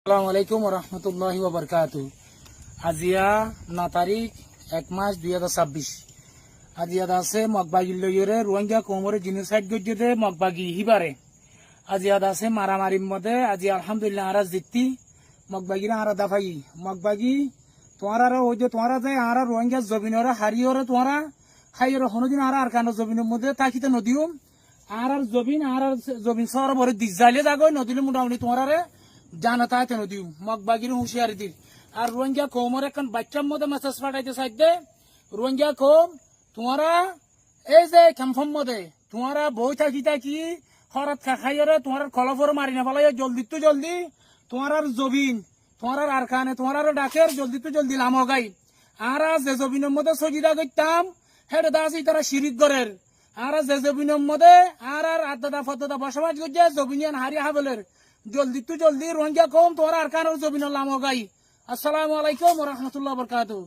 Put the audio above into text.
আসসালামু আলাইকুম রহমতুল্লাহি ওবরকাতু। আজিয়া 9 তারিখ 1 মাস 2026। আজিয়া আছে মগবাগিল্লয়রে রোহিঙ্গা কোমরে জিনোসাইড গজ্জে মগবাগি হিবারে আজিয়া আছে মারামারির মধ্যে আজি আলহামদুলিল্লাহ আরা জিত্তি মগবাগিরা আরা দাফাই মগবাগি তোমার ওই যে তোমারা যায় আরা রোহিঙ্গা জমিনরে হারিয়রে তোমারা খাইয়রে হনুদিন আরা আর কানো জমিনের মধ্যে তাকিতে নদীও আর জমিন শহর ভরে দিক যাইলে যাগো নদীলে মোটামুটি তোমারে জানাতায় নদী মগবাগির হুঁশিয়ারি দিল আর রোহিঙ্গা কোমর এখন বাচ্চার মধ্যে মেসেজ পাঠাইতে চাইতে রোহিঙ্গা কোম তোমারা এই যে ক্যাম্পের মধ্যে তোমারা বই থাকি হরাত খাইরে তোমার কলফর মারি না ফেলাই জলদি তোমার জবিন তোমার আর কানে তোমার ডাকের জলদি লামগাই আর যে জবিনের মধ্যে সজিদা করতাম হেড দাসি তারা শিরিক গরের আর যে জবিনের মধ্যে আর আদাদা ফদাদা বসবাস করছে জবিনিয়ান হারিয়া হাবলের জলদি রোহিঙ্গা কম তোমার আর কানের জবিনের লামগাই। আসসালামু আলাইকুম রহমতুল্লাহ বরকাতু।